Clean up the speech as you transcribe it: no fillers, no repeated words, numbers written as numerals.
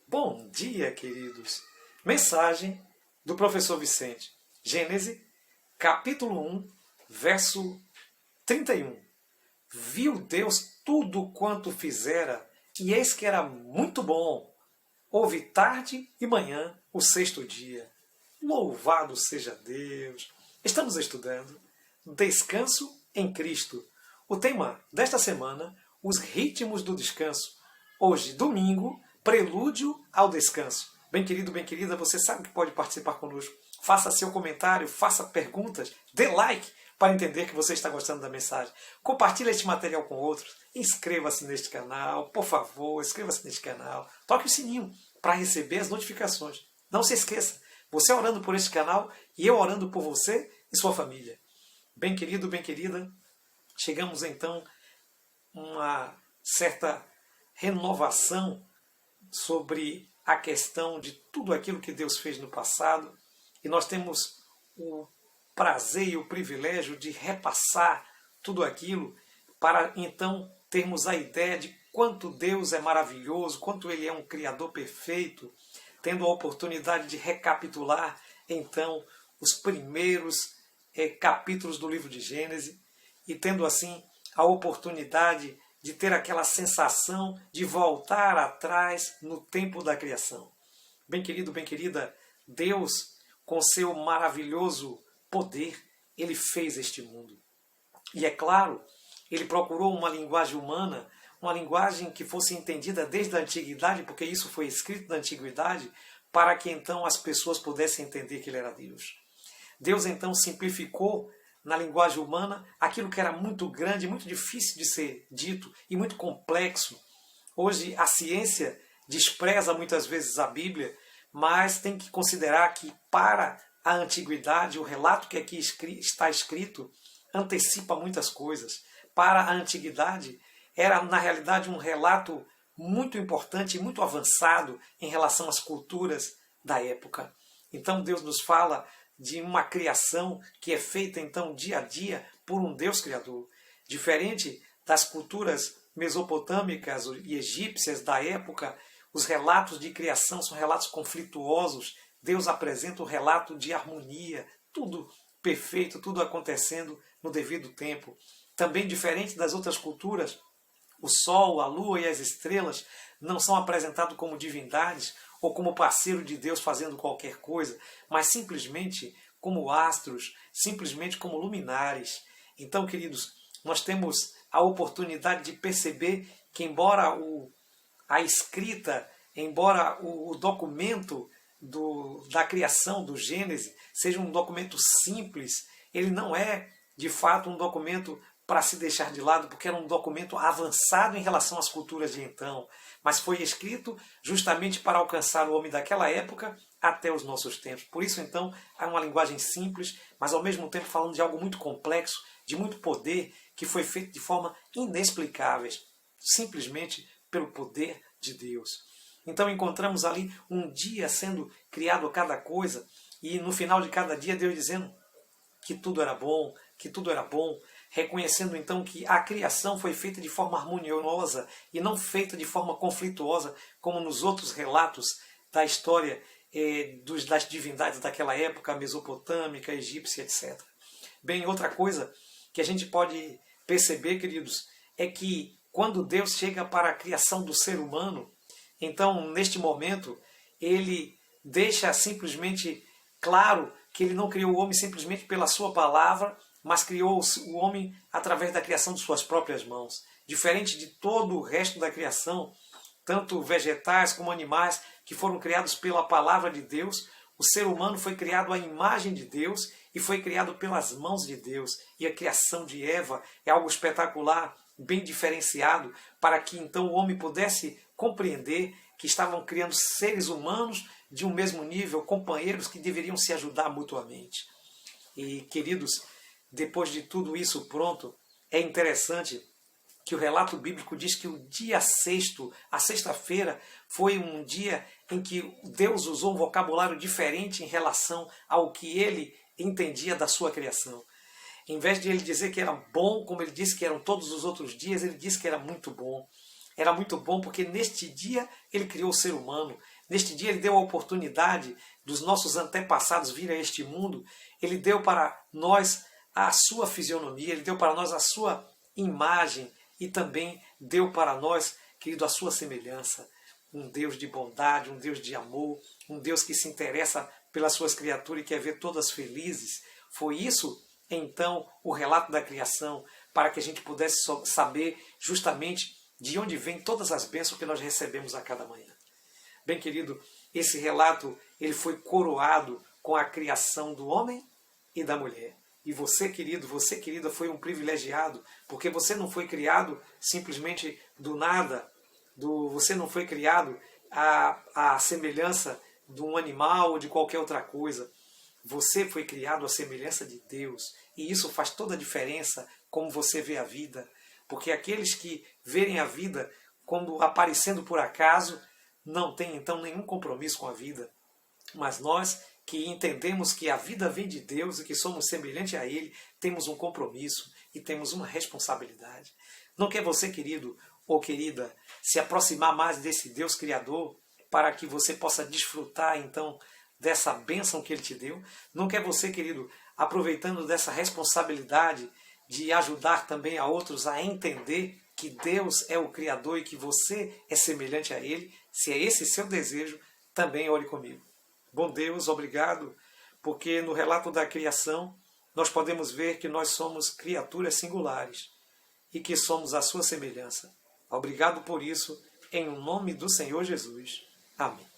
Bom dia, queridos! Mensagem do professor Vicente. Gênesis, capítulo 1, verso 31. Viu Deus tudo quanto fizera, e eis que era muito bom. Houve tarde e manhã, o sexto dia. Louvado seja Deus! Estamos estudando Descanso em Cristo. O tema desta semana, os ritmos do descanso. Hoje, domingo, prelúdio ao descanso. Bem querido, bem querida, você sabe que pode participar conosco. Faça seu comentário, faça perguntas, dê like para entender que você está gostando da mensagem. Compartilhe este material com outros. Inscreva-se neste canal, por favor, inscreva-se neste canal. Toque o sininho para receber as notificações. Não se esqueça, você orando por este canal e eu orando por você e sua família. Bem querido, bem querida, chegamos então a uma certa renovação sobre a questão de tudo aquilo que Deus fez no passado, e nós temos o prazer e o privilégio de repassar tudo aquilo para então termos a ideia de quanto Deus é maravilhoso, quanto Ele é um Criador perfeito, tendo a oportunidade de recapitular então os primeiros capítulos do livro de Gênesis e tendo assim a oportunidade de ter aquela sensação de voltar atrás no tempo da criação. Bem querido, bem querida, Deus, com seu maravilhoso poder, Ele fez este mundo. E é claro, Ele procurou uma linguagem humana, uma linguagem que fosse entendida desde a antiguidade, porque isso foi escrito na antiguidade, para que então as pessoas pudessem entender que Ele era Deus. Deus então simplificou na linguagem humana aquilo que era muito grande, muito difícil de ser dito e muito complexo. Hoje a ciência despreza muitas vezes a Bíblia, mas tem que considerar que para a antiguidade o relato que aqui está escrito antecipa muitas coisas. Para a antiguidade era na realidade um relato muito importante e muito avançado em relação às culturas da época. Então Deus nos fala de uma criação que é feita então dia a dia por um Deus Criador. Diferente das culturas mesopotâmicas e egípcias da época, os relatos de criação são relatos conflituosos. Deus apresenta o relato de harmonia, tudo perfeito, tudo acontecendo no devido tempo. Também diferente das outras culturas, o sol, a lua e as estrelas não são apresentados como divindades ou como parceiro de Deus fazendo qualquer coisa, mas simplesmente como astros, simplesmente como luminares. Então, queridos, nós temos a oportunidade de perceber que embora a escrita, embora o documento da criação do Gênesis seja um documento simples, ele não é, de fato, um documento para se deixar de lado, porque era um documento avançado em relação às culturas de então, mas foi escrito justamente para alcançar o homem daquela época até os nossos tempos. Por isso, então, é uma linguagem simples, mas ao mesmo tempo falando de algo muito complexo, de muito poder, que foi feito de forma inexplicável, simplesmente pelo poder de Deus. Então encontramos ali um dia sendo criado cada coisa, e no final de cada dia Deus dizendo que tudo era bom, que tudo era bom, reconhecendo então que a criação foi feita de forma harmoniosa e não feita de forma conflituosa, como nos outros relatos da história das divindades daquela época, mesopotâmica, egípcia, etc. Bem, outra coisa que a gente pode perceber, queridos, é que quando Deus chega para a criação do ser humano, então, neste momento, Ele deixa simplesmente claro que Ele não criou o homem simplesmente pela sua palavra, mas criou o homem através da criação de suas próprias mãos. Diferente de todo o resto da criação, tanto vegetais como animais que foram criados pela palavra de Deus, o ser humano foi criado à imagem de Deus e foi criado pelas mãos de Deus. E a criação de Eva é algo espetacular, bem diferenciado, para que então o homem pudesse compreender que estavam criando seres humanos de um mesmo nível, companheiros que deveriam se ajudar mutuamente. E, queridos, depois de tudo isso pronto, é interessante que o relato bíblico diz que o dia sexto, a sexta-feira, foi um dia em que Deus usou um vocabulário diferente em relação ao que ele entendia da sua criação. Em vez de ele dizer que era bom, como ele disse que eram todos os outros dias, ele disse que era muito bom. Era muito bom porque neste dia ele criou o ser humano. Neste dia Ele deu a oportunidade dos nossos antepassados virem a este mundo. Ele deu para nós a sua fisionomia, Ele deu para nós a sua imagem e também deu para nós, querido, a sua semelhança. Um Deus de bondade, um Deus de amor, um Deus que se interessa pelas suas criaturas e quer ver todas felizes. Foi isso, então, o relato da criação, para que a gente pudesse saber justamente de onde vêm todas as bênçãos que nós recebemos a cada manhã. Bem, querido, esse relato ele foi coroado com a criação do homem e da mulher. E você, querido, você, querida, foi um privilegiado, porque você não foi criado simplesmente do nada, você não foi criado à semelhança de um animal ou de qualquer outra coisa. Você foi criado à semelhança de Deus. E isso faz toda a diferença como você vê a vida. Porque aqueles que verem a vida como aparecendo por acaso, não têm então nenhum compromisso com a vida. Mas nós que entendemos que a vida vem de Deus e que somos semelhantes a Ele, temos um compromisso e temos uma responsabilidade. Não quer você, querido ou querida, se aproximar mais desse Deus Criador para que você possa desfrutar então dessa bênção que Ele te deu? Não quer você, querido, aproveitando dessa responsabilidade de ajudar também a outros a entender que Deus é o Criador e que você é semelhante a Ele? Se é esse seu desejo, também ore comigo. Bom Deus, obrigado, porque no relato da criação nós podemos ver que nós somos criaturas singulares e que somos a sua semelhança. Obrigado por isso, em nome do Senhor Jesus. Amém.